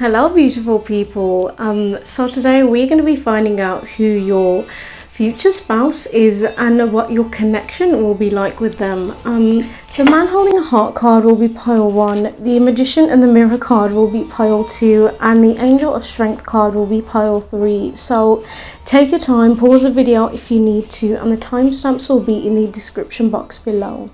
Hello, beautiful people. So today we're going to be finding out who your future spouse is and what your connection will be like with them. The man holding a heart card will be pile 1, the magician and the mirror card will be pile 2, and the angel of strength card will be pile 3. So take your time, pause the video if you need to, and the timestamps will be in the description box below.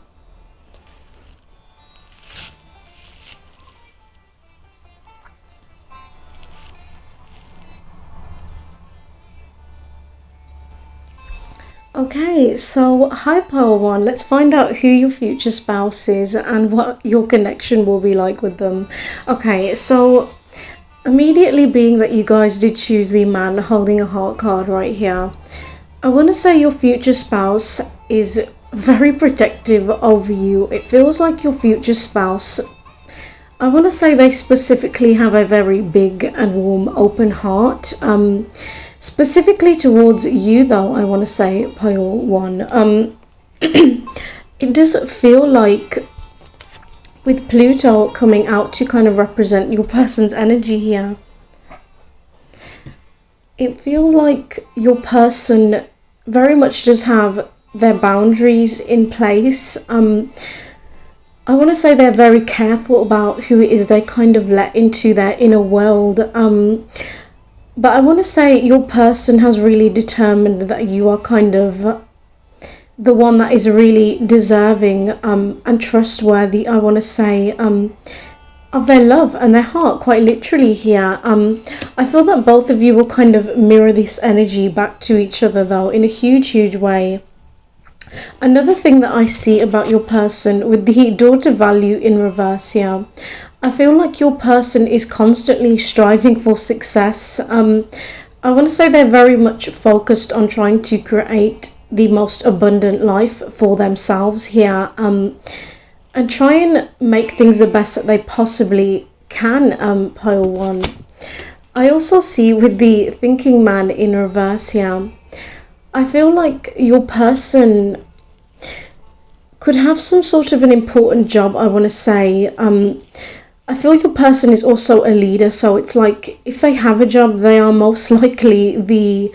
Okay, so hi Power One, let's find out who your future spouse is and what your connection will be like with them. Okay, so immediately being that you guys did choose the man holding a heart card right here, I want to say your future spouse is very protective over you. It feels like your future spouse, I want to say they specifically have a very big and warm open heart. Specifically towards you though, I want to say pile 1. It does feel like with Pluto coming out to kind of represent your person's energy here, it feels like your person very much does have their boundaries in place. I want to say they're very careful about who it is they kind of let into their inner world. But I want to say your person has really determined that you are kind of the one that is really deserving and trustworthy, I want to say, of their love and their heart, quite literally here. I feel that both of you will kind of mirror this energy back to each other though, in a huge, huge way. Another thing that I see about your person with the daughter value in reverse here, I feel like your person is constantly striving for success. I want to say they're very much focused on trying to create the most abundant life for themselves here, and try and make things the best that they possibly can, pile 1. I also see with the thinking man in reverse here, I feel like your person could have some sort of an important job, I want to say. I feel your person is also a leader, so it's like if they have a job, they are most likely the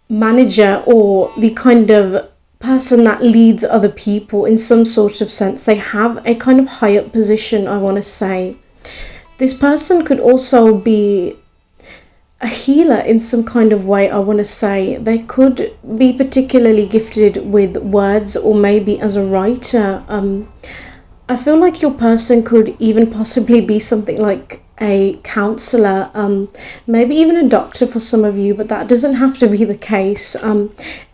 manager or the kind of person that leads other people in some sort of sense. They have a kind of high up position, I want to say. This person could also be a healer in some kind of way, I want to say. They could be particularly gifted with words or maybe as a writer. I feel like your person could even possibly be something like a counselor, maybe even a doctor for some of you, but that doesn't have to be the case.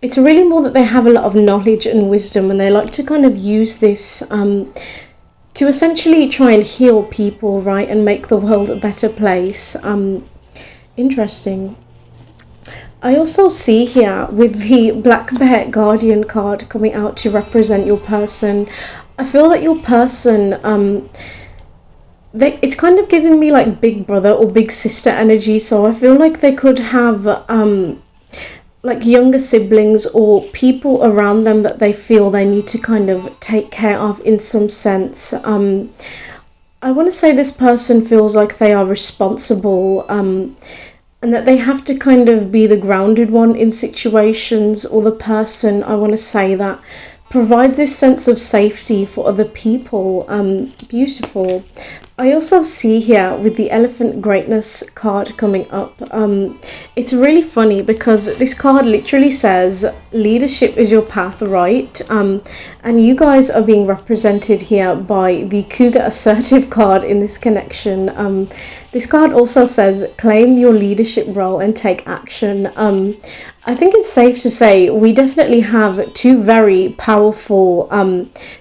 It's really more that they have a lot of knowledge and wisdom, and they like to kind of use this to essentially try and heal people, right, and make the world a better place. Interesting. I also see here with the Black Bear Guardian card coming out to represent your person, I feel that your person, it's kind of giving me like big brother or big sister energy. So I feel like they could have like younger siblings or people around them that they feel they need to kind of take care of in some sense. I want to say this person feels like they are responsible, and that they have to kind of be the grounded one in situations, or the person, I want to say, that provides this sense of safety for other people. Beautiful. I also see here with the Elephant Greatness card coming up, it's really funny because this card literally says leadership is your path, right? And you guys are being represented here by the Cougar Assertive card in this connection. This card also says claim your leadership role and take action. I think it's safe to say we definitely have two very powerful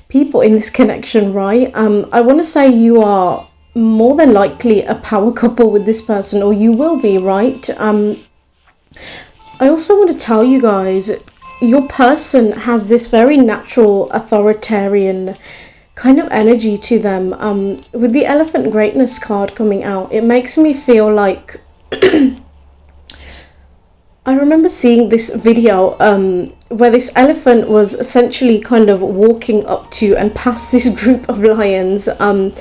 people in this connection, right? I want to say you are more than likely a power couple with this person, or you will be, right? I also want to tell you guys, your person has this very natural authoritarian kind of energy to them. With the Elephant Greatness card coming out, it makes me feel like I remember seeing this video where this elephant was essentially kind of walking up to and past this group of lions, and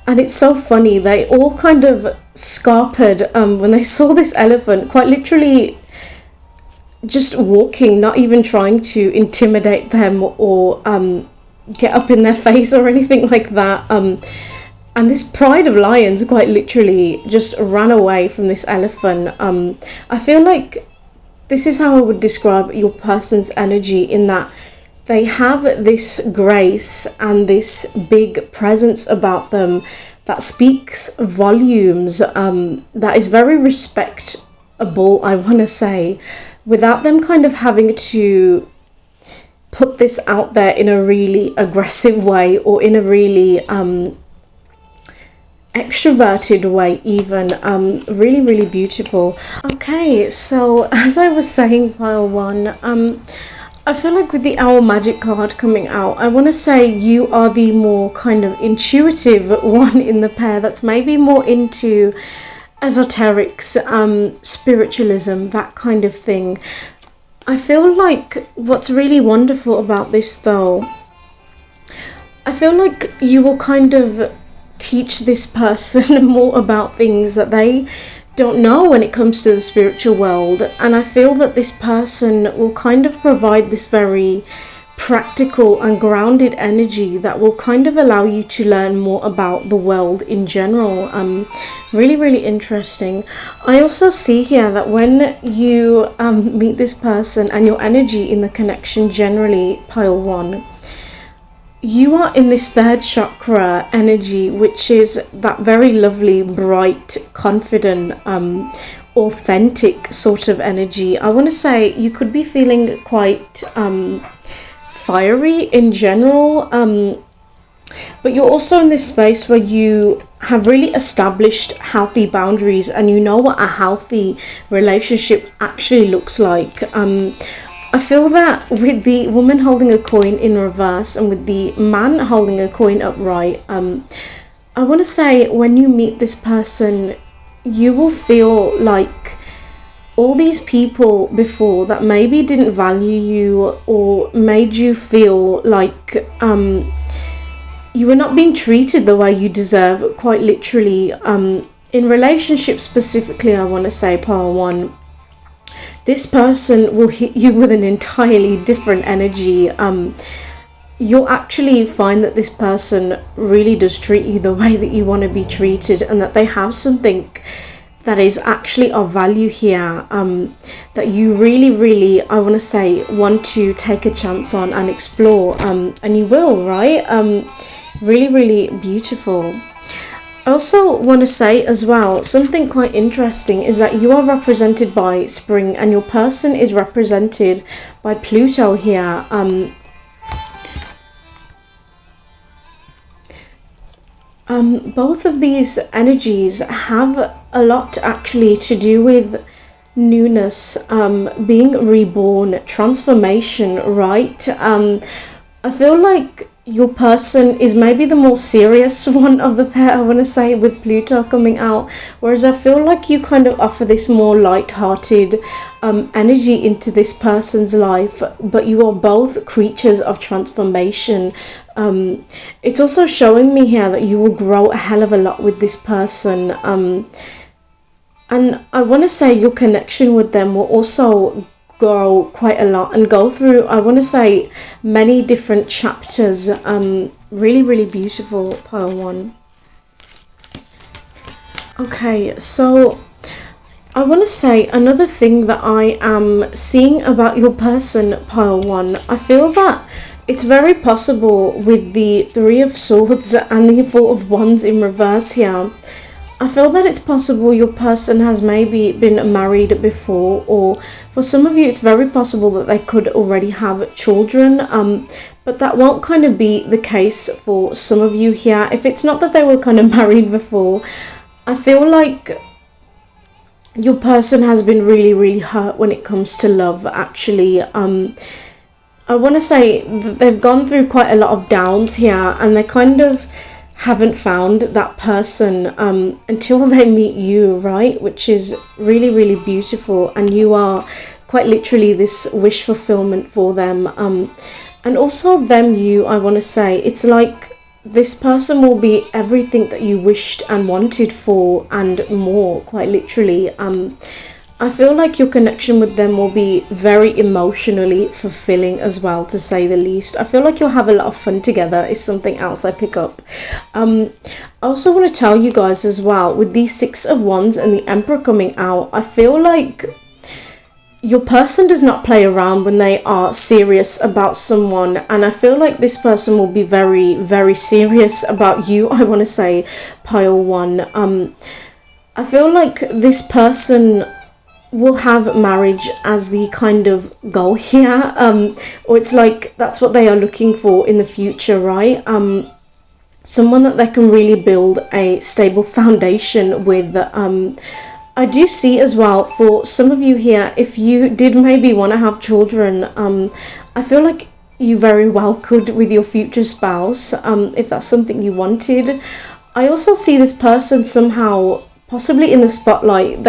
And it's so funny, they all kind of scarpered when they saw this elephant, quite literally just walking, not even trying to intimidate them or get up in their face or anything like that. And this pride of lions quite literally just ran away from this elephant. I feel like this is how I would describe your person's energy, in that they have this grace and this big presence about them that speaks volumes, that is very respectable, I want to say, without them kind of having to put this out there in a really aggressive way or in a really extroverted way even. Really, really beautiful. Okay, so as I was saying, pile one, I feel like with the Owl Magic card coming out, I want to say you are the more kind of intuitive one in the pair, that's maybe more into esoterics, spiritualism, that kind of thing. I feel like what's really wonderful about this though, I feel like you will kind of teach this person more about things that they don't know when it comes to the spiritual world, and I feel that this person will kind of provide this very practical and grounded energy that will kind of allow you to learn more about the world in general. Really, really interesting. I also see here that when you meet this person and your energy in the connection generally, pile one, you are in this third chakra energy, which is that very lovely, bright, confident, authentic sort of energy. I want to say you could be feeling quite fiery in general, but you're also in this space where you have really established healthy boundaries and you know what a healthy relationship actually looks like. I feel that with the woman holding a coin in reverse and with the man holding a coin upright, I want to say when you meet this person, you will feel like all these people before that maybe didn't value you or made you feel like you were not being treated the way you deserve, quite literally, in relationships specifically, I want to say, pile one, this person will hit you with an entirely different energy. You'll actually find that this person really does treat you the way that you want to be treated, and that they have something that is actually of value here, that you really, really, I want to say, want to take a chance on and explore, and you will, right? Really, really beautiful. I also want to say as well, something quite interesting is that you are represented by spring and your person is represented by Pluto here. Both of these energies have a lot actually to do with newness, being reborn, transformation, right? I feel like your person is maybe the more serious one of the pair, I want to say, with Pluto coming out, whereas I feel like you kind of offer this more light-hearted energy into this person's life, but you are both creatures of transformation. It's also showing me here that you will grow a hell of a lot with this person, and I want to say your connection with them will also grow quite a lot and go through, I want to say, many different chapters. Really, really beautiful, pile one. Okay, so I want to say another thing that I am seeing about your person, pile one. I feel that it's very possible with the Three of Swords and the Four of Wands in reverse here. I feel that it's possible your person has maybe been married before, or for some of you it's very possible that they could already have children, but that won't kind of be the case for some of you here. If it's not that they were kind of married before, I feel like your person has been really, really hurt when it comes to love, actually. I want to say that they've gone through quite a lot of downs here, and they kind of haven't found that person until they meet you, right? Which is really, really beautiful, and you are quite literally this wish fulfillment for them, and also them, you, I want to say, it's like this person will be everything that you wished and wanted for and more, quite literally. I feel like your connection with them will be very emotionally fulfilling as well, to say the least. I feel like you'll have a lot of fun together is something else I pick up. I also want to tell you guys as well, with the Six of Wands and the Emperor coming out, I feel like your person does not play around when they are serious about someone, and I feel like this person will be very, very serious about you. I want to say, pile one. I feel like this person will have marriage as the kind of goal here, or it's like that's what they are looking for in the future, right? Someone that they can really build a stable foundation with. I do see as well, for some of you here, if you did maybe want to have children, I feel like you very well could with your future spouse, if that's something you wanted. I also see this person somehow possibly in the spotlight.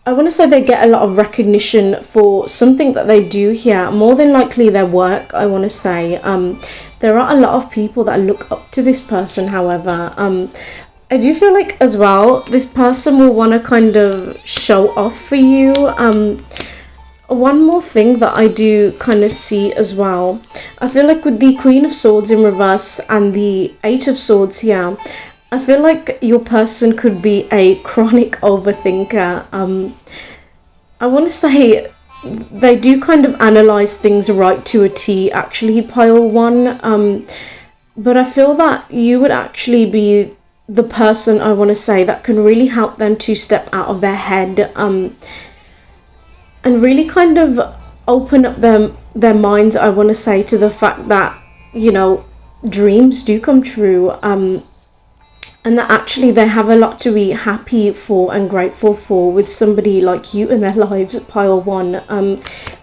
I want to say they get a lot of recognition for something that they do here, more than likely their work, I want to say. There are a lot of people that look up to this person, however. I do feel like as well, this person will want to kind of show off for you. One more thing that I do kind of see as well, I feel like with the Queen of Swords in reverse and the Eight of Swords here, I feel like your person could be a chronic overthinker. I want to say they do kind of analyze things right to a T, actually, pile one. But I feel that you would actually be the person, I want to say, that can really help them to step out of their head, and really kind of open up their minds, I want to say, to the fact that, you know, dreams do come true, and that actually they have a lot to be happy for and grateful for with somebody like you in their lives, pile one,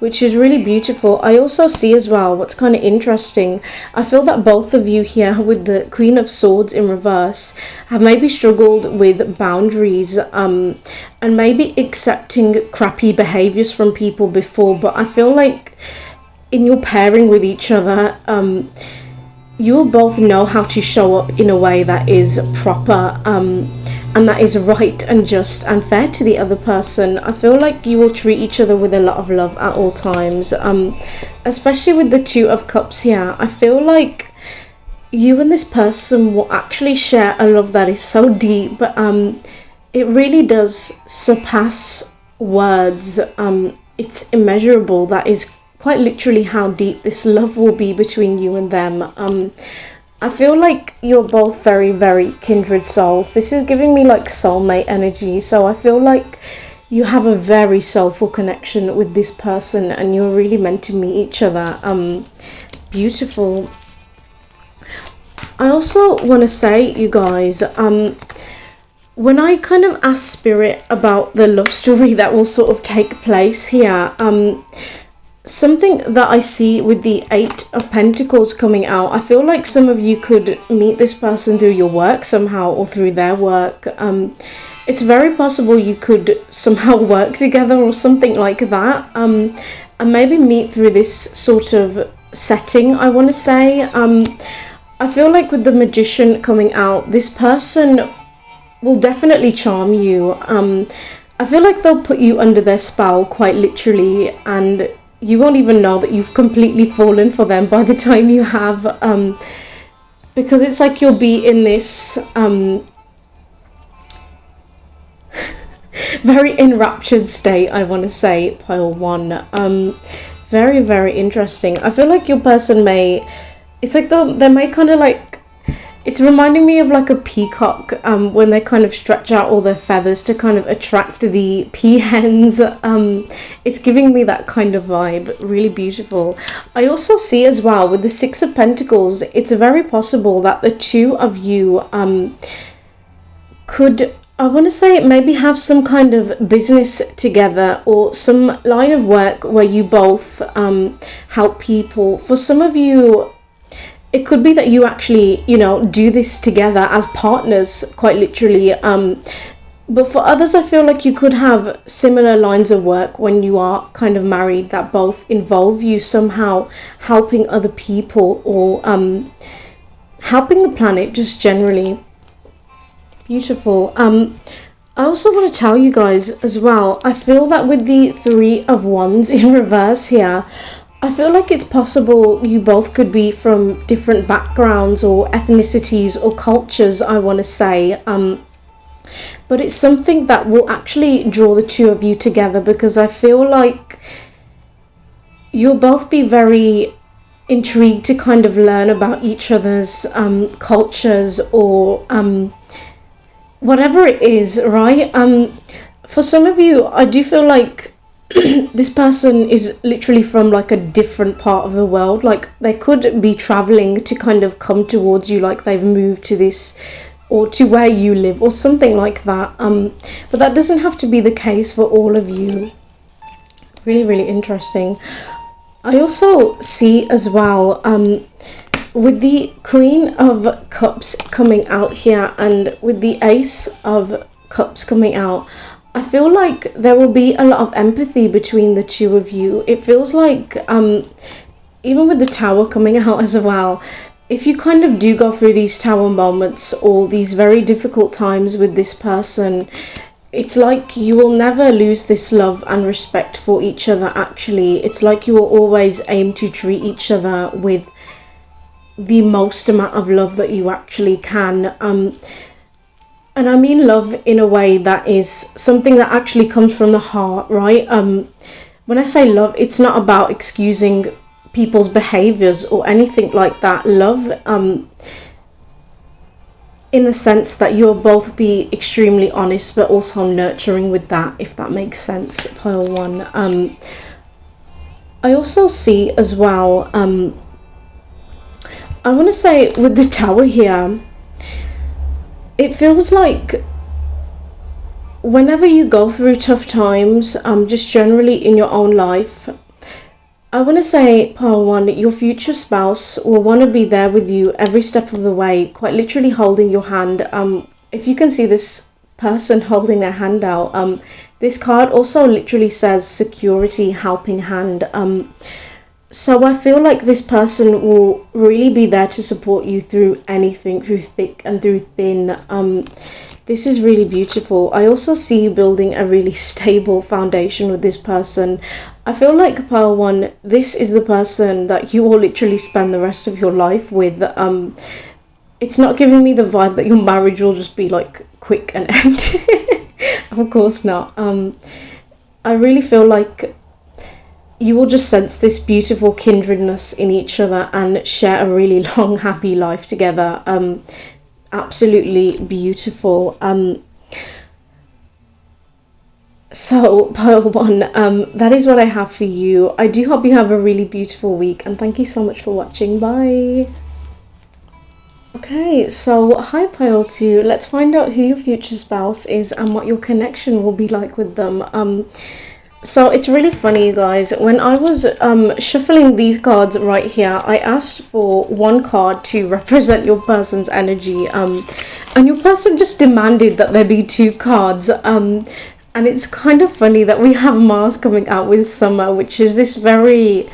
which is really beautiful. I also see as well, what's kind of interesting, I feel that both of you here with the Queen of Swords in reverse have maybe struggled with boundaries, and maybe accepting crappy behaviors from people before, but I feel like in your pairing with each other, you will both know how to show up in a way that is proper, and that is right and just and fair to the other person. I feel like you will treat each other with a lot of love at all times, especially with the Two of Cups here. I feel like you and this person will actually share a love that is so deep, but it really does surpass words. It's immeasurable. That is quite literally how deep this love will be between you and them. I feel like you're both very, very kindred souls. This is giving me like soulmate energy, so I feel like you have a very soulful connection with this person and you're really meant to meet each other. Beautiful. I also want to say, you guys, when I kind of ask Spirit about the love story that will sort of take place here, something that I see with the Eight of Pentacles coming out, I feel like some of you could meet this person through your work somehow or through their work. It's very possible you could somehow work together or something like that, and maybe meet through this sort of setting, I want to say. I feel like with the Magician coming out, this person will definitely charm you. I feel like they'll put you under their spell quite literally, and you won't even know that you've completely fallen for them by the time you have, because it's like you'll be in this very enraptured state, I want to say, pile one. Very, very interesting. I feel like your person may, it's like they may kind of like, it's reminding me of like a peacock, when they kind of stretch out all their feathers to kind of attract the peahens. It's giving me that kind of vibe. Really beautiful. I also see as well with the Six of Pentacles, it's very possible that the two of you could, I want to say, maybe have some kind of business together or some line of work where you both help people. For some of you, it could be that you actually, you know, do this together as partners, quite literally. But for others, I feel like you could have similar lines of work when you are kind of married that both involve you somehow helping other people or helping the planet just generally. Beautiful. I also want to tell you guys as well, I feel that with the Three of Wands in reverse here, I feel like it's possible you both could be from different backgrounds or ethnicities or cultures, I want to say. But it's something that will actually draw the two of you together, because I feel like you'll both be very intrigued to kind of learn about each other's cultures or whatever it is, right? For some of you, I do feel like this person is literally from like a different part of the world. Like they could be traveling to kind of come towards you, like they've moved to this or to where you live or something like that. But that doesn't have to be the case for all of you. Really, really interesting. I also see as well, with the Queen of Cups coming out here and with the Ace of Cups coming out, I feel like there will be a lot of empathy between the two of you. It feels like, even with the Tower coming out as well, if you kind of do go through these Tower moments or these very difficult times with this person, it's like you will never lose this love and respect for each other, actually. It's like you will always aim to treat each other with the most amount of love that you actually can. And I mean love in a way that is something that actually comes from the heart, right? When I say love, it's not about excusing people's behaviors or anything like that. Love, in the sense that you'll both be extremely honest but also nurturing with that, if that makes sense, pile one. I also see as well, I want to say with the Tower here, it feels like whenever you go through tough times, just generally in your own life, I want to say, pile one, your future spouse will want to be there with you every step of the way, quite literally holding your hand. If you can see this person holding their hand out, this card also literally says security, helping hand. So I feel like this person will really be there to support you through anything, through thick and through thin. This is really beautiful. I also see you building a really stable foundation with this person. I feel like, pile one, this is the person that you will literally spend the rest of your life with. It's not giving me the vibe that your marriage will just be like quick and end. Of course not. I really feel like you will just sense this beautiful kindredness in each other and share a really long, happy life together. Absolutely beautiful. So, pile one, that is what I have for you. I do hope you have a really beautiful week, and thank you so much for watching. Bye. Okay, so hi pile two. Let's find out who your future spouse is and what your connection will be like with them. So it's really funny, you guys. When I was shuffling these cards right here, I asked for one card to represent your person's energy, and your person just demanded that there be two cards. And it's kind of funny that we have Mars coming out with Summer, which is this very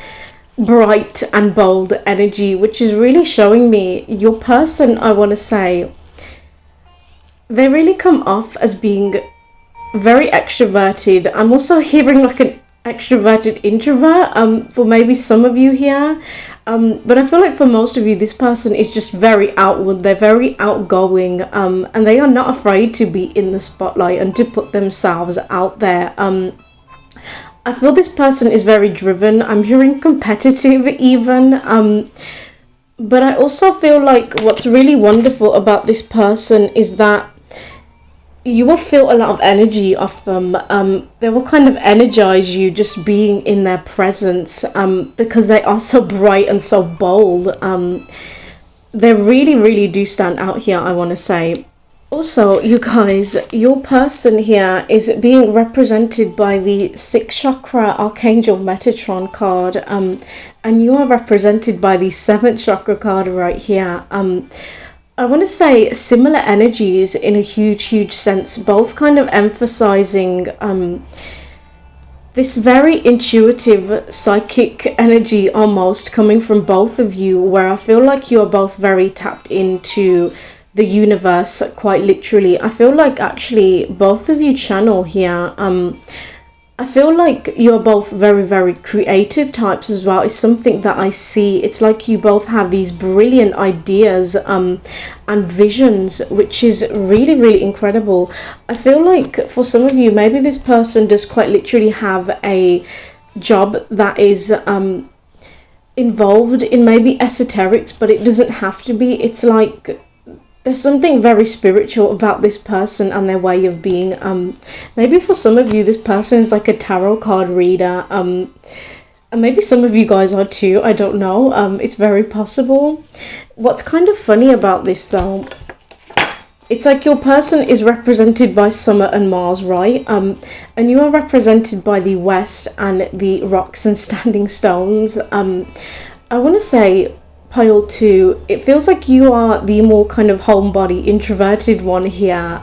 bright and bold energy, which is really showing me your person, I want to say, they really come off as being very extroverted. I'm also hearing like an extroverted introvert for maybe some of you here, but I feel like for most of you this person is just very outward. They're very outgoing, and they are not afraid to be in the spotlight and to put themselves out there. I feel this person is very driven. I'm hearing competitive even, but I also feel like what's really wonderful about this person is that you will feel a lot of energy off them. They will kind of energize you just being in their presence, because they are so bright and so bold. They really, really do stand out here, I want to say. Also, you guys, your person here is being represented by the 6th chakra Archangel Metatron card, and you are represented by the 7th chakra card right here. I want to say similar energies in a huge, huge sense, both kind of emphasizing this very intuitive psychic energy almost coming from both of you, where I feel like you are both very tapped into the universe, quite literally. I feel like actually both of you channel here. I feel like you're both very, very creative types as well. It's something that I see. It's like you both have these brilliant ideas and visions, which is really, really incredible. I feel like for some of you, maybe this person does quite literally have a job that is involved in maybe esoterics, but it doesn't have to be. It's like there's something very spiritual about this person and their way of being. Maybe for some of you, this person is like a tarot card reader. And maybe some of you guys are too. I don't know. It's very possible. What's kind of funny about this though, it's like your person is represented by Summer and Mars, right? And you are represented by the West and the rocks and standing stones. I want to say, Pile 2, it feels like you are the more kind of homebody, introverted one here,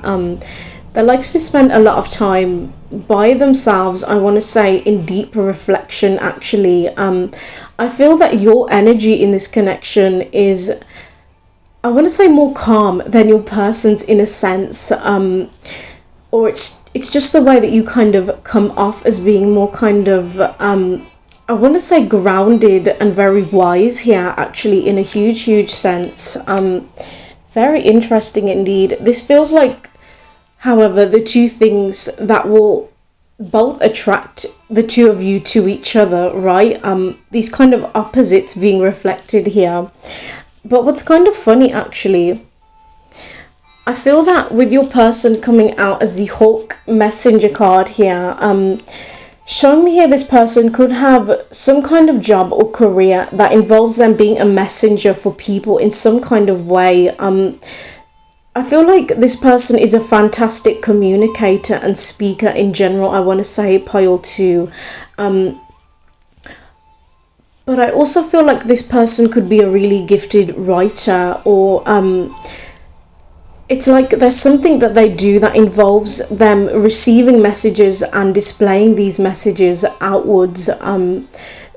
that likes to spend a lot of time by themselves, I want to say, in deep reflection, actually. I feel that your energy in this connection is, I want to say, more calm than your person's in a sense, or it's just the way that you kind of come off as being more kind of, I want to say grounded and very wise here, actually, in a huge, huge sense. Very interesting indeed. This feels like, however, the two things that will both attract the two of you to each other, right? These kind of opposites being reflected here. But what's kind of funny, actually, I feel that with your person coming out as the Hawk Messenger card here, showing me here this person could have some kind of job or career that involves them being a messenger for people in some kind of way. I feel like this person is a fantastic communicator and speaker in general, I want to say, Pile 2. But I also feel like this person could be a really gifted writer, or it's like there's something that they do that involves them receiving messages and displaying these messages outwards.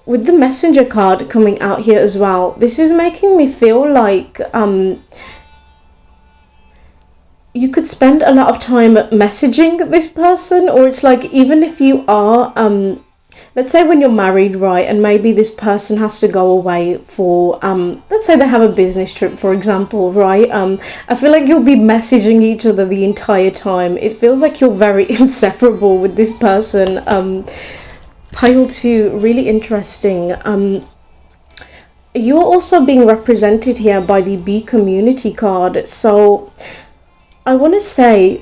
With the messenger card coming out here as well, this is making me feel like you could spend a lot of time messaging this person, or it's like even if you are let's say when you're married, right, and maybe this person has to go away for, let's say they have a business trip, for example, right, I feel like you'll be messaging each other the entire time. It feels like you're very inseparable with this person. Pile 2, really interesting. You're also being represented here by the B community card, so I want to say,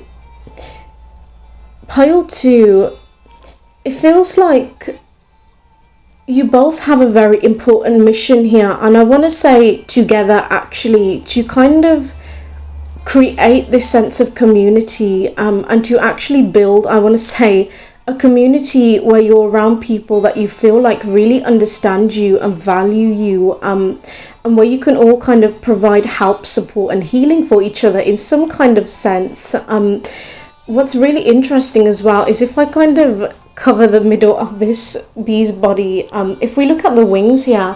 Pile 2, it feels like you both have a very important mission here, and I want to say together, actually, to kind of create this sense of community, and to actually build, I want to say, a community where you're around people that you feel like really understand you and value you, and where you can all kind of provide help, support and healing for each other in some kind of sense. What's really interesting as well is if I kind of cover the middle of this bee's body, if we look at the wings here,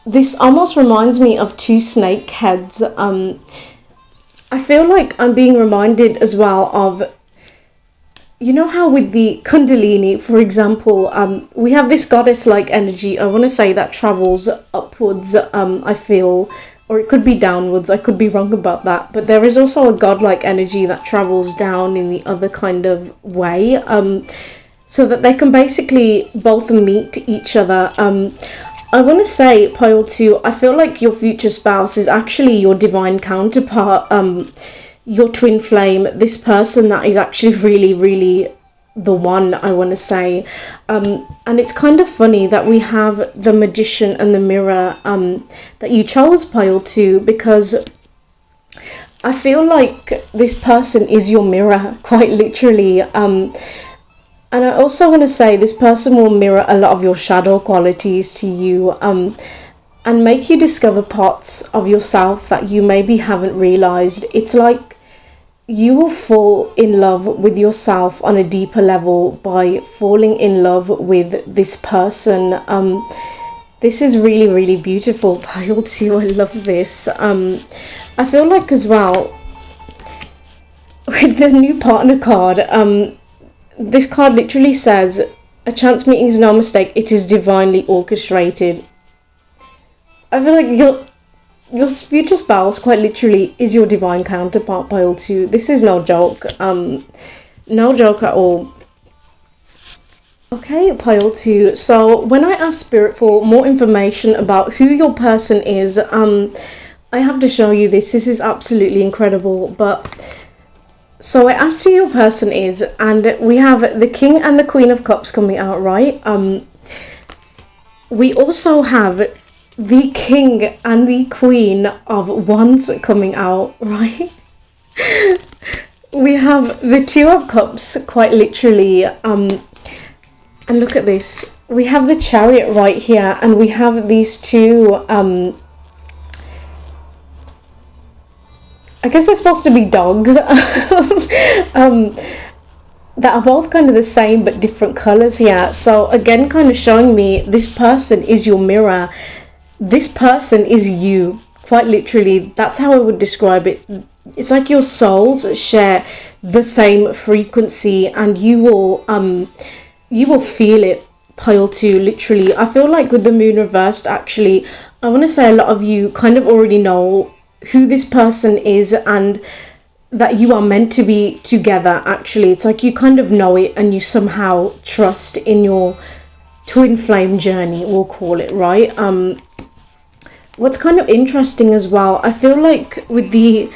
this almost reminds me of two snake heads. I feel like I'm being reminded as well of, you know how with the Kundalini, for example, we have this goddess-like energy, I want to say, that travels upwards, I feel, or it could be downwards, I could be wrong about that, but there is also a godlike energy that travels down in the other kind of way, so that they can basically both meet each other. I want to say, Pile 2, I feel like your future spouse is actually your divine counterpart, your twin flame, this person that is actually really, really the one, I want to say. And it's kind of funny that we have the Magician and the Mirror that you chose, Pile 2, because I feel like this person is your mirror, quite literally. And I also want to say this person will mirror a lot of your shadow qualities to you, and make you discover parts of yourself that you maybe haven't realized. It's like you will fall in love with yourself on a deeper level by falling in love with this person. This is really, really beautiful, pile 2. I love this. I feel like as well, with the new partner card, this card literally says, a chance meeting is no mistake, it is divinely orchestrated. I feel like your future spouse quite literally is your divine counterpart, pile 2. This is no joke. No joke at all. Okay, pile 2. So when I asked Spirit for more information about who your person is, I have to show you this. This is absolutely incredible. But so I asked who your person is, and we have the King and the Queen of Cups coming out, right? We also have the King and the Queen of Wands coming out, right? We have the Two of Cups, quite literally, and look at this. We have the Chariot right here, and we have these two, I guess they're supposed to be dogs, that are both kind of the same but different colours here. So again, kind of showing me this person is your mirror. This person is you, quite literally. That's how I would describe it. It's like your souls share the same frequency, and you will feel it, pile 2, literally. I feel like with the moon reversed, actually, I want to say a lot of you kind of already know who this person is and that you are meant to be together. Actually, it's like you kind of know it, and you somehow trust in your twin flame journey, we'll call it, right? What's kind of interesting as well, I feel like with the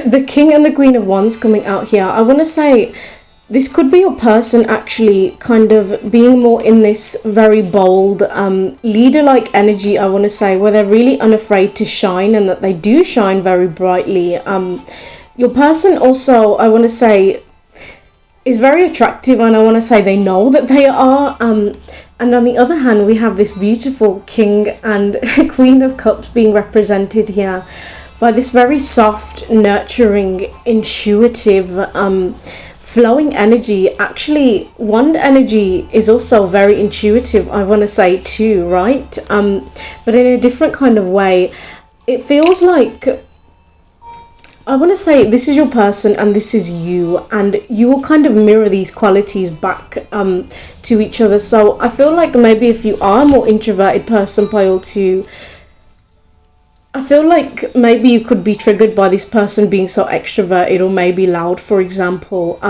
the King and the Queen of Wands coming out here, I want to say this could be your person actually kind of being more in this very bold, leader-like energy, I want to say, where they're really unafraid to shine, and that they do shine very brightly. Your person also, I want to say, is very attractive, and I want to say they know that they are. And on the other hand, we have this beautiful King and Queen of Cups being represented here by this very soft, nurturing, intuitive, flowing energy. Actually, wand energy is also very intuitive, I want to say too, right? But in a different kind of way. It feels like, I want to say, this is your person and this is you, and you will kind of mirror these qualities back to each other. So I feel like maybe if you are a more introverted person, pile 2, I feel like maybe you could be triggered by this person being so extroverted or maybe loud, for example.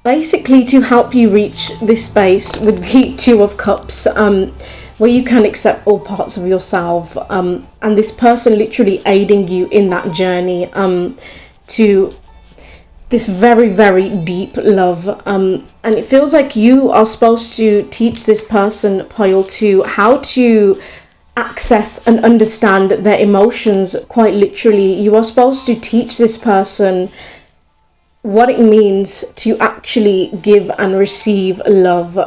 Basically to help you reach this space with the Two of Cups, where you can accept all parts of yourself, and this person literally aiding you in that journey to this very, very deep love. And it feels like you are supposed to teach this person, pile 2, how to access and understand their emotions. Quite literally, you are supposed to teach this person what it means to actually give and receive love.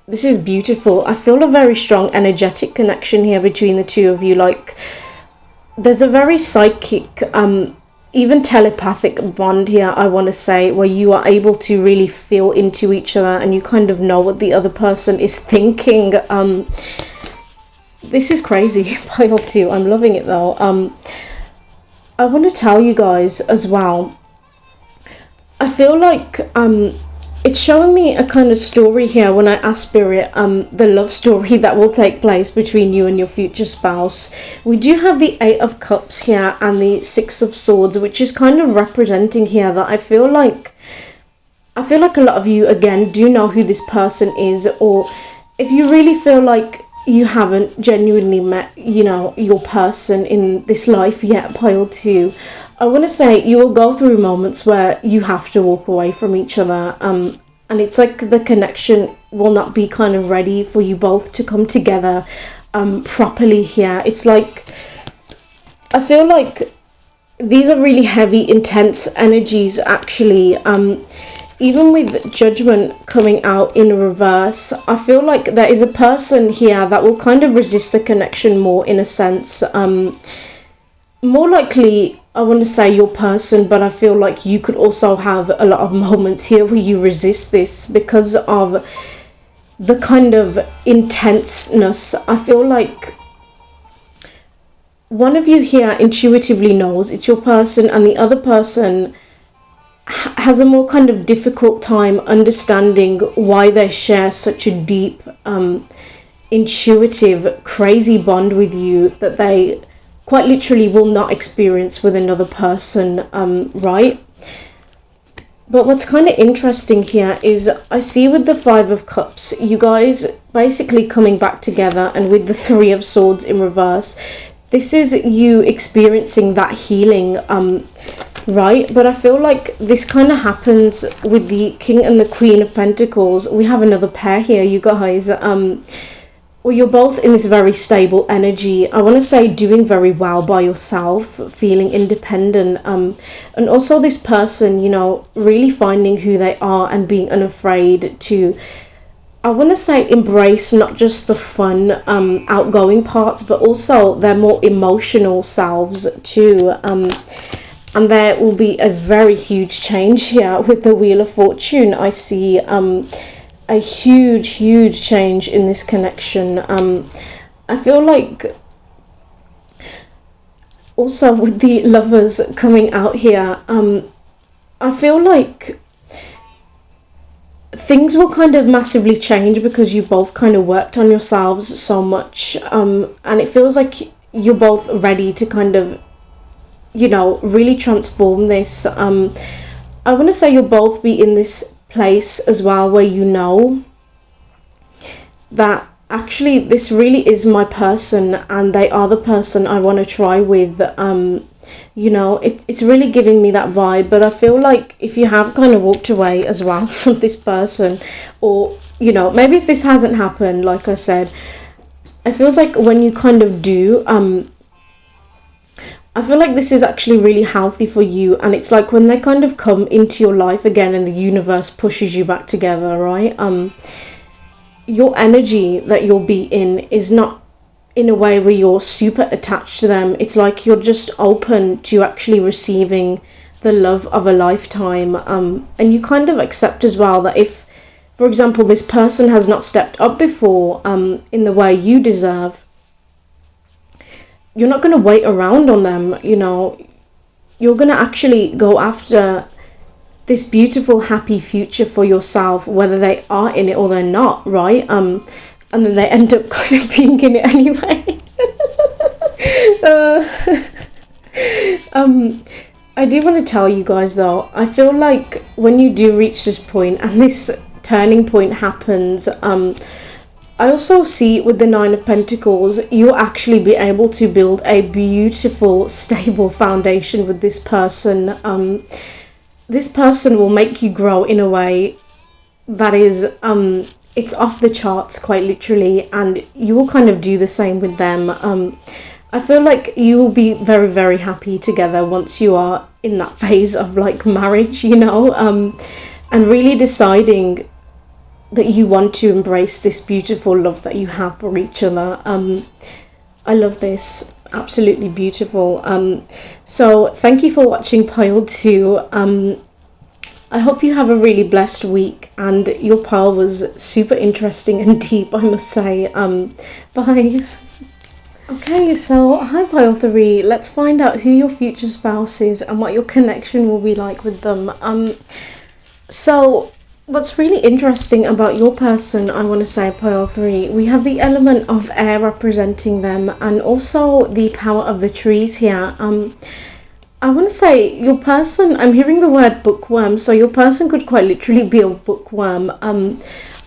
This is beautiful. I feel a very strong energetic connection here between the two of you. Like, there's a very psychic, even telepathic bond here, I want to say, where you are able to really feel into each other and you kind of know what the other person is thinking. This is crazy, pile 2. I'm loving it though. I want to tell you guys as well, I feel like it's showing me a kind of story here when I ask Spirit, the love story that will take place between you and your future spouse. We do have the 8 of Cups here and the 6 of Swords, which is kind of representing here that I feel like a lot of you, again, do know who this person is, or if you really feel like you haven't genuinely met, you know, your person in this life yet, pile 2, I want to say you will go through moments where you have to walk away from each other, and it's like the connection will not be kind of ready for you both to come together properly here. It's like, I feel like these are really heavy, intense energies actually. Even with Judgment coming out in reverse, I feel like there is a person here that will kind of resist the connection more, in a sense. More likely I want to say your person, but I feel like you could also have a lot of moments here where you resist this because of the kind of intenseness. I feel like one of you here intuitively knows it's your person, and the other person has a more kind of difficult time understanding why they share such a deep, intuitive, crazy bond with you that they quite literally will not experience with another person, right? But what's kind of interesting here is I see with the Five of Cups, you guys basically coming back together, and with the Three of Swords in reverse, this is you experiencing that healing, right? But I feel like this kind of happens with the King and the Queen of Pentacles. We have another pair here, you guys. Well, you're both in this very stable energy. I want to say doing very well by yourself, feeling independent. And also this person, you know, really finding who they are and being unafraid to, I want to say, embrace not just the fun, outgoing parts, but also their more emotional selves too. And there will be a very huge change here with the Wheel of Fortune. I see a huge change in this connection. I feel like also with the Lovers coming out here, I feel like things will kind of massively change because you both kind of worked on yourselves so much, and it feels like you're both ready to kind of, you know, really transform this. I want to say you'll both be in this place as well where you know that actually this really is my person and they are the person I want to try with. You know, it's really giving me that vibe. But I feel like if you have kind of walked away as well from this person, or, you know, maybe if this hasn't happened, like I said, it feels like when you kind of do, I feel like this is actually really healthy for you, and it's like when they kind of come into your life again and the universe pushes you back together, right? Your energy that you'll be in is not in a way where you're super attached to them. It's like you're just open to actually receiving the love of a lifetime, and you kind of accept as well that if, for example, this person has not stepped up before in the way you deserve, you're not going to wait around on them. You know, you're going to actually go after this beautiful happy future for yourself, whether they are in it or they're not, right? And then they end up kind of being in it anyway. I do want to tell you guys though, I feel like when you do reach this point and this turning point happens, I also see with the Nine of Pentacles, you'll actually be able to build a beautiful, stable foundation with this person. This person will make you grow in a way that is, it's off the charts quite literally, and you will kind of do the same with them. I feel like you will be very, very happy together once you are in that phase of like marriage, you know, and really deciding that you want to embrace this beautiful love that you have for each other. I love this. Absolutely beautiful. So thank you for watching pile 2. I hope you have a really blessed week, and your pile was super interesting and deep, I must say. Bye. Okay, so hi pile 3. Let's find out who your future spouse is and what your connection will be like with them. So what's really interesting about your person, I want to say, pile 3, we have the element of air representing them, and also the power of the trees here. I want to say your person, I'm hearing the word bookworm, so your person could quite literally be a bookworm.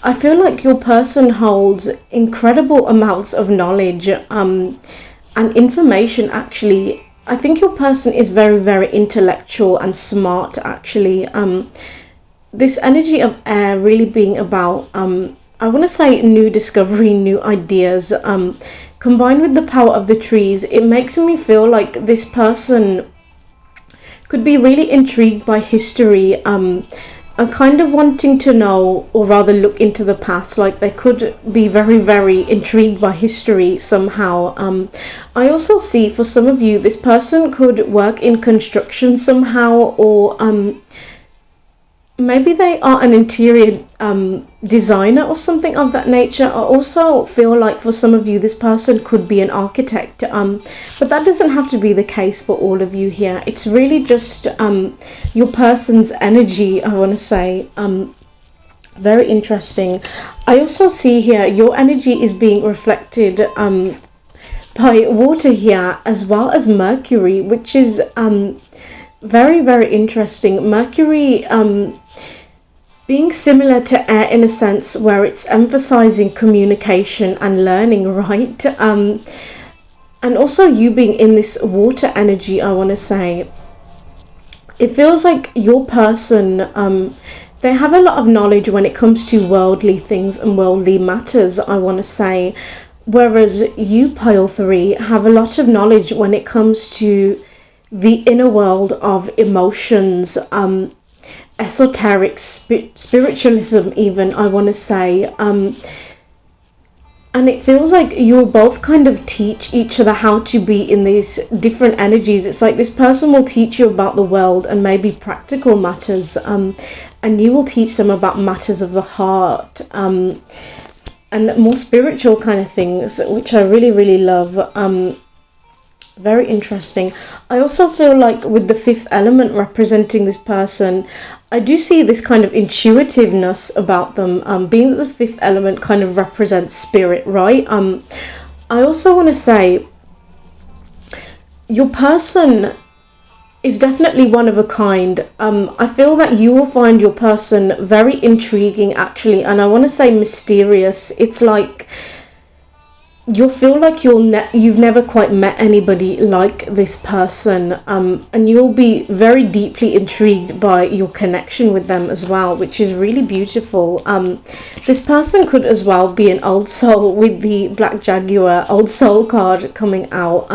I feel like your person holds incredible amounts of knowledge and information, actually. I think your person is very, very intellectual and smart, actually. This energy of air really being about, I want to say, new discovery, new ideas. Combined with the power of the trees, it makes me feel like this person could be really intrigued by history, are kind of wanting to know, or rather look into the past. Like they could be very, very intrigued by history somehow. I also see for some of you, this person could work in construction somehow, or maybe they are an interior designer or something of that nature. I also feel like for some of you, this person could be an architect, but that doesn't have to be the case for all of you here. It's really just your person's energy, I want to say. Very interesting. I also see here your energy is being reflected by water here, as well as Mercury, which is very, very interesting. Mercury being similar to air in a sense, where it's emphasizing communication and learning, right? And also you being in this water energy, I want to say, it feels like your person, they have a lot of knowledge when it comes to worldly things and worldly matters, I want to say, whereas you, Pile 3, have a lot of knowledge when it comes to the inner world of emotions, esoteric spiritualism even, I want to say, and it feels like you'll both kind of teach each other how to be in these different energies. It's like this person will teach you about the world and maybe practical matters, and you will teach them about matters of the heart, and more spiritual kind of things, which I really, really love. Very interesting. I also feel like with the fifth element representing this person, I do see this kind of intuitiveness about them, being that the fifth element kind of represents spirit, right? I also want to say your person is definitely one of a kind. I feel that you will find your person very intriguing, actually, and I want to say mysterious. It's like you'll feel like you've never quite met anybody like this person, and you'll be very deeply intrigued by your connection with them as well, which is really beautiful. This person could as well be an old soul, with the Black Jaguar old soul card coming out.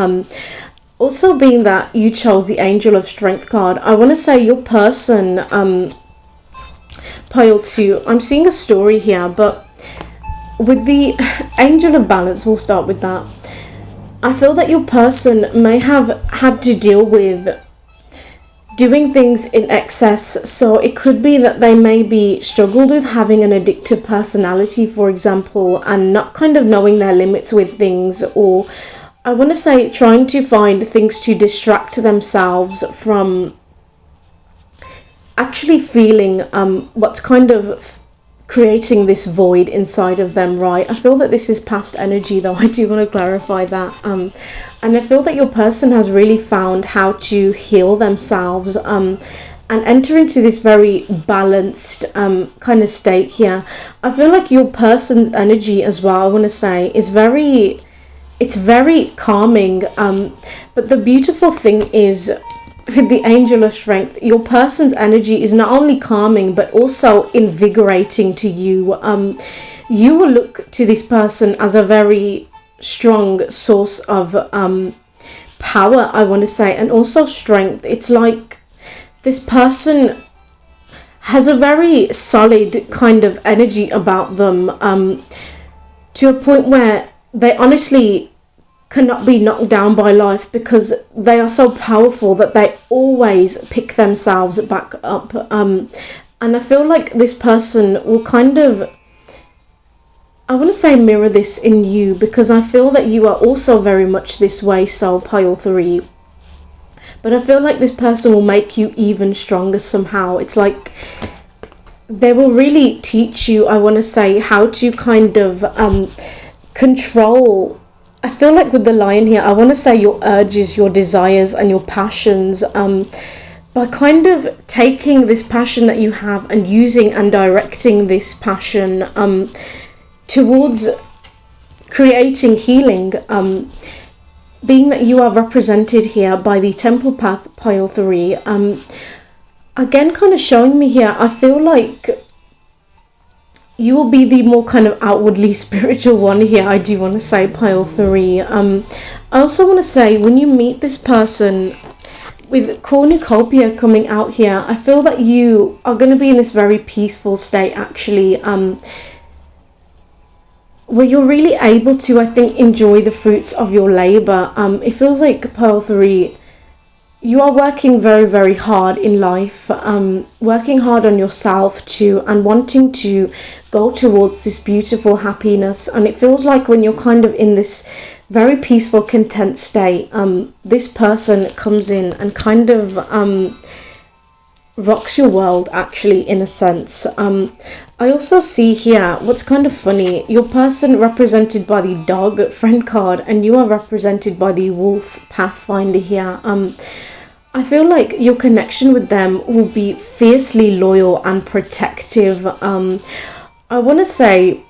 Also being that you chose the Angel of Strength card, I want to say your person, Pile 2, I'm seeing a story here, but with the Angel of Balance, we'll start with that. I feel that your person may have had to deal with doing things in excess, so it could be that they maybe struggled with having an addictive personality, for example, and not kind of knowing their limits with things, or I want to say trying to find things to distract themselves from actually feeling what's kind of creating this void inside of them, right? I feel that this is past energy, though. I do want to clarify that. And I feel that your person has really found how to heal themselves and enter into this very balanced kind of state here. I feel like your person's energy as well, I want to say, is very calming. But the beautiful thing is, with the Angel of Strength, your person's energy is not only calming but also invigorating to you. You will look to this person as a very strong source of power, I want to say, and also strength. It's like this person has a very solid kind of energy about them, to a point where they honestly cannot be knocked down by life, because they are so powerful that they always pick themselves back up. And I feel like this person will kind of, I want to say, mirror this in you, because I feel that you are also very much this way, so Pile 3. But I feel like this person will make you even stronger somehow. It's like they will really teach you, I want to say, how to kind of control. I feel like with the Lion here, I want to say your urges, your desires, and your passions, by kind of taking this passion that you have and using and directing this passion towards creating healing, being that you are represented here by the Temple Path, Pile 3. Again, kind of showing me here, I feel like you will be the more kind of outwardly spiritual one here, I do want to say, Pile 3. I also want to say, when you meet this person, with cornucopia coming out here, I feel that you are going to be in this very peaceful state actually, where you're really able to, I think, enjoy the fruits of your labor. It feels like Pearl 3, you are working very, very hard in life, working hard on yourself too, and wanting to go towards this beautiful happiness. And it feels like when you're kind of in this very peaceful, content state, this person comes in and kind of rocks your world, actually, in a sense. I also see here, what's kind of funny, your person represented by the dog friend card, and you are represented by the wolf pathfinder here. I feel like your connection with them will be fiercely loyal and protective. I want to say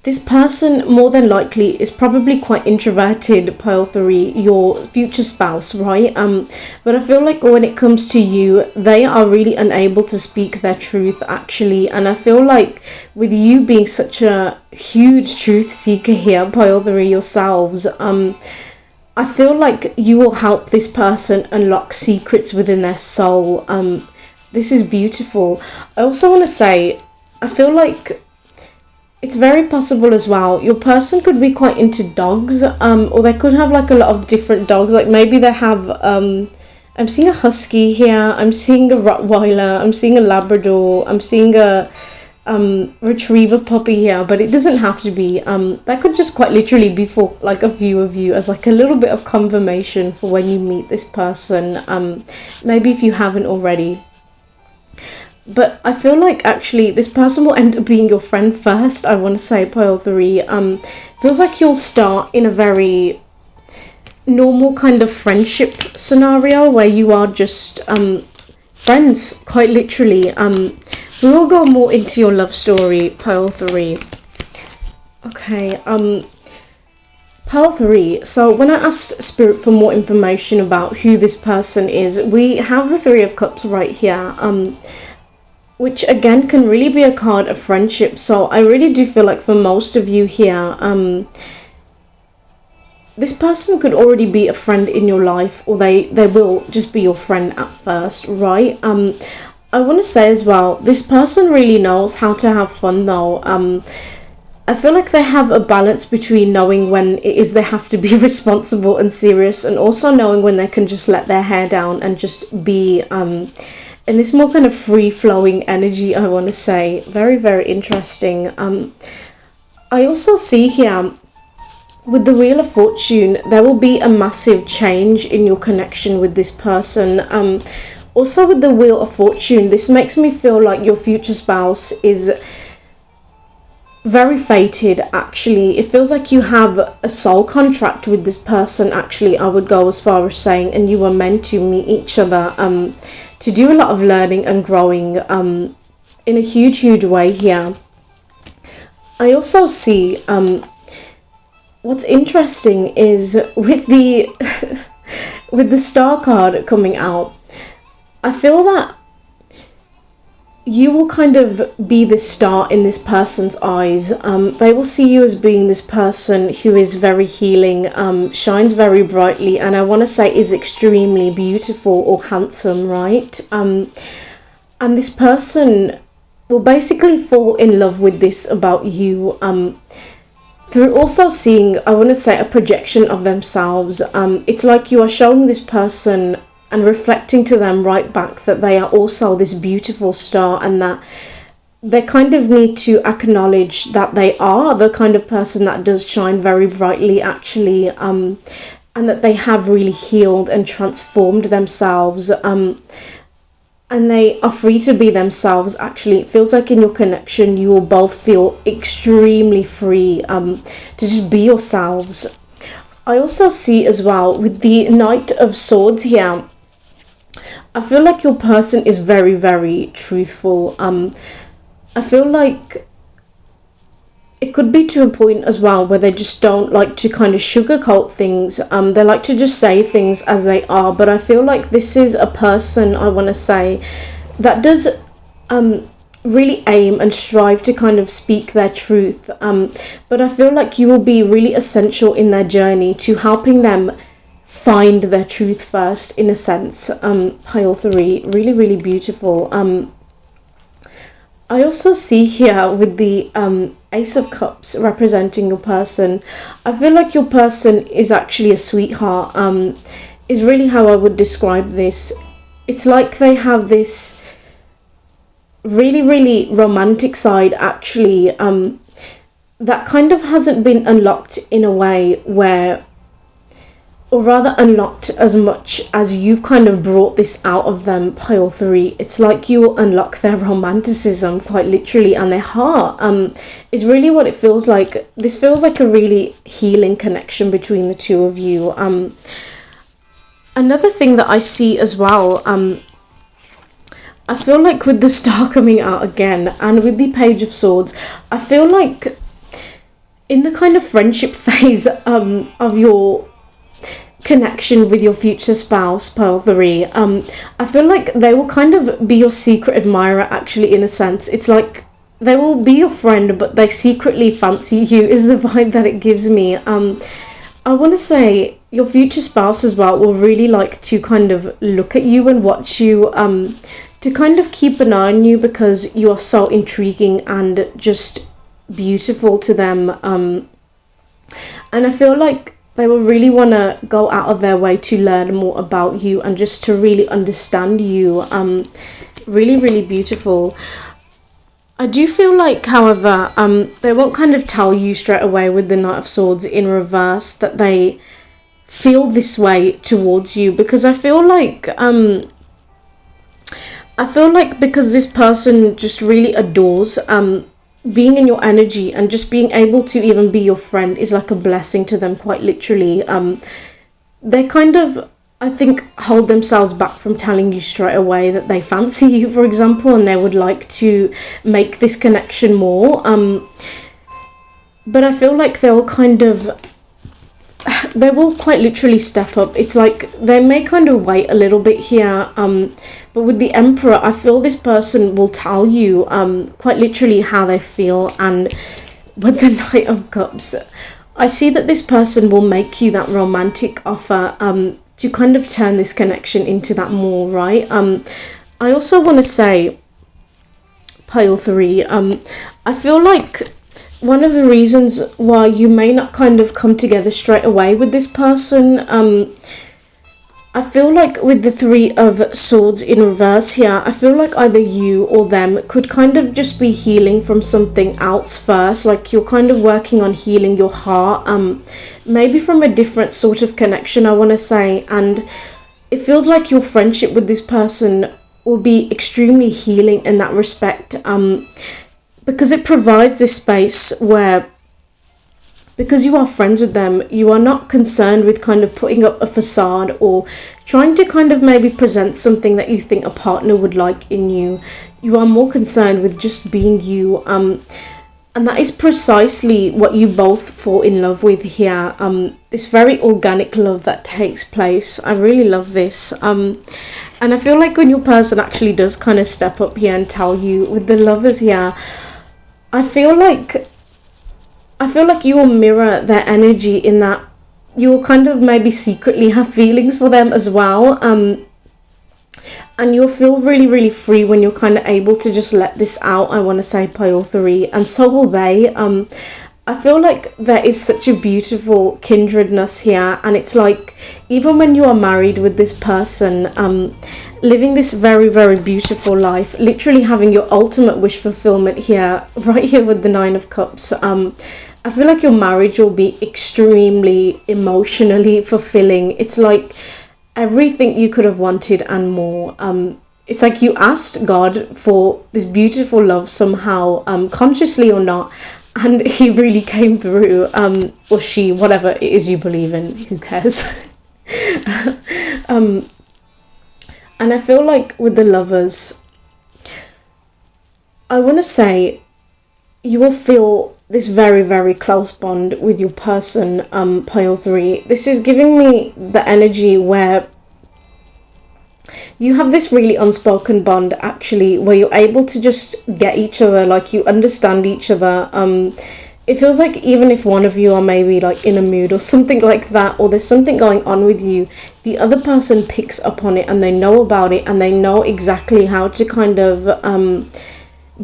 this person more than likely is probably quite introverted, Pearl 3, your future spouse, right? But I feel like when it comes to you, they are really unable to speak their truth, actually. And I feel like with you being such a huge truth seeker here, Pearl 3, yourselves, I feel like you will help this person unlock secrets within their soul. This is beautiful. I also want to say, I feel like it's very possible as well, your person could be quite into dogs, or they could have like a lot of different dogs. Like maybe they have, I'm seeing a husky here, I'm seeing a Rottweiler, I'm seeing a Labrador, I'm seeing a retriever puppy here, but it doesn't have to be. That could just quite literally be for like a view of you as like a little bit of confirmation for when you meet this person, maybe if you haven't already. But I feel like actually this person will end up being your friend first, I want to say, Pearl 3. Feels like you'll start in a very normal kind of friendship scenario where you are just friends, quite literally. We will go more into your love story, Pearl 3. Okay, Pearl 3. So when I asked Spirit for more information about who this person is, we have the Three of Cups right here. Which again can really be a card of friendship. So I really do feel like for most of you here, this person could already be a friend in your life, or they will just be your friend at first, right? I want to say as well, this person really knows how to have fun though. I feel like they have a balance between knowing when it is they have to be responsible and serious, and also knowing when they can just let their hair down and just be and this more kind of free-flowing energy, I want to say. Very, very interesting. I also see here, with the Wheel of Fortune, there will be a massive change in your connection with this person. Also with the Wheel of Fortune, this makes me feel like your future spouse is very fated, actually. It feels like you have a soul contract with this person, actually, I would go as far as saying, and you were meant to meet each other, to do a lot of learning and growing in a huge, huge way here. I also see, what's interesting is with the with the Star card coming out, I feel that you will kind of be the star in this person's eyes. They will see you as being this person who is very healing, shines very brightly, and I want to say is extremely beautiful or handsome, right? And this person will basically fall in love with this about you, through also seeing, I want to say, a projection of themselves. It's like you are showing this person and reflecting to them right back that they are also this beautiful star, and that they kind of need to acknowledge that they are the kind of person that does shine very brightly, actually, and that they have really healed and transformed themselves, and they are free to be themselves, actually. It feels like in your connection you will both feel extremely free to just be yourselves. I also see as well with the Knight of Swords here, I feel like your person is very, very truthful. I feel like it could be to a point as well where they just don't like to kind of sugarcoat things. They like to just say things as they are. But I feel like this is a person, I want to say, that does really aim and strive to kind of speak their truth. But I feel like you will be really essential in their journey to helping them find their truth first, in a sense. Pile 3, really, really beautiful. I also see here with the Ace of Cups representing your person, I feel like your person is actually a sweetheart, is really how I would describe this. It's like they have this really, really romantic side, actually, that kind of hasn't been unlocked in a way where, or rather unlocked as much as you've kind of brought this out of them, pile 3. It's like you unlock their romanticism, quite literally, and their heart, is really what it feels like. This feels like a really healing connection between the two of you. Another thing that I see as well, I feel like with the Star coming out again and with the Page of Swords, I feel like in the kind of friendship phase of your connection with your future spouse, pile 3, I feel like they will kind of be your secret admirer, actually, in a sense. It's like they will be your friend, but they secretly fancy you, is the vibe that it gives me. I want to say your future spouse as well will really like to kind of look at you and watch you, to kind of keep an eye on you, because you are so intriguing and just beautiful to them. And I feel like they will really want to go out of their way to learn more about you and just to really understand you. Really, really beautiful. I do feel like, however, they won't kind of tell you straight away with the Knight of Swords in reverse that they feel this way towards you, because I feel like because this person just really adores being in your energy, and just being able to even be your friend is like a blessing to them, quite literally. They kind of, I think, hold themselves back from telling you straight away that they fancy you, for example, and they would like to make this connection more. But I feel like they will quite literally step up. It's like they may kind of wait a little bit here, but with the Emperor, I feel this person will tell you quite literally how they feel. And with the Knight of Cups, I see that this person will make you that romantic offer to kind of turn this connection into that more, right? I also want to say, pile 3, I feel like one of the reasons why you may not kind of come together straight away with this person, I feel like with the 3 of Swords in reverse here, I feel like either you or them could kind of just be healing from something else first. Like you're kind of working on healing your heart, maybe from a different sort of connection, I want to say. And it feels like your friendship with this person will be extremely healing in that respect, because it provides this space where, because you are friends with them, you are not concerned with kind of putting up a facade or trying to kind of maybe present something that you think a partner would like in you. You are more concerned with just being you, and that is precisely what you both fall in love with here. This very organic love that takes place. I really love this. And I feel like when your person actually does kind of step up here and tell you with the Lovers here, I feel like you will mirror their energy, in that you will kind of maybe secretly have feelings for them as well. And you'll feel really, really free when you're kind of able to just let this out, I want to say, pile 3. And so will they. I feel like there is such a beautiful kindredness here. And it's like, even when you are married with this person, living this very, very beautiful life, literally having your ultimate wish fulfillment here, right here with the 9 of Cups, I feel like your marriage will be extremely emotionally fulfilling. It's like everything you could have wanted and more. It's like you asked God for this beautiful love somehow, consciously or not, and he really came through, or she, whatever it is you believe in, who cares? And I feel like with the Lovers, I want to say you will feel this very, very close bond with your person, pile 3. This is giving me the energy where you have this really unspoken bond, actually, where you're able to just get each other, like you understand each other. it feels like even if one of you are maybe like in a mood or something like that, or there's something going on with you, the other person picks up on it and they know about it and they know exactly how to kind of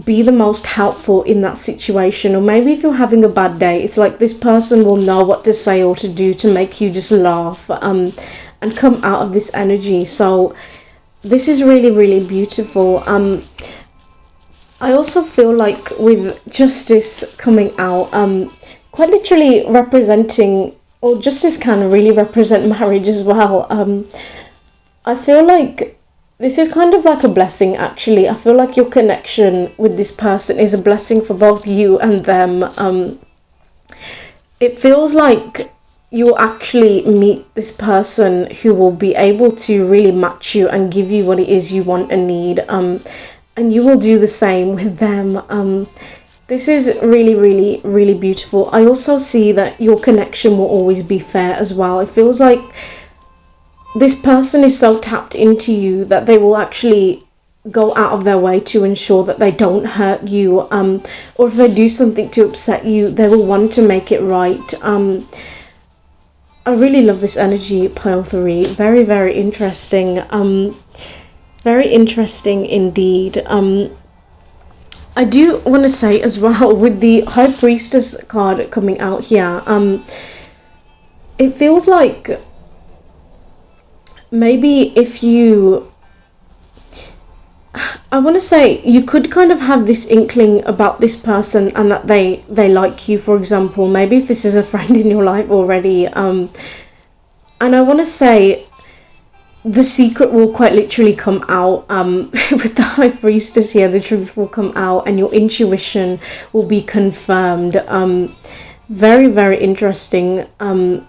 be the most helpful in that situation. Or maybe if you're having a bad day, it's like this person will know what to say or to do to make you just laugh and come out of this energy. So this is really, really beautiful. I also feel like with justice coming out, quite literally representing, or justice can really represent marriage as well. I feel like this is kind of like a blessing, actually. I feel like your connection with this person is a blessing for both you and them. It feels like you'll actually meet this person who will be able to really match you and give you what it is you want and need. And you will do the same with them. This is really, really, really beautiful. I also see that your connection will always be fair as well. It feels like this person is so tapped into you that they will actually go out of their way to ensure that they don't hurt you, or if they do something to upset you, they will want to make it right. I really love this energy, pile 3. Very, very interesting. Very interesting indeed. I do want to say as well, with the High Priestess card coming out here, it feels like maybe if you, I want to say you could kind of have this inkling about this person and that they like you, for example. Maybe if this is a friend in your life already. And I want to say the secret will quite literally come out. With the High Priestess here, the truth will come out and your intuition will be confirmed. Very, very interesting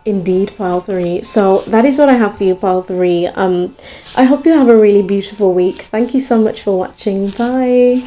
indeed, pile 3. So that is what I have for you, pile 3. I hope you have a really beautiful week. Thank you so much for watching. Bye.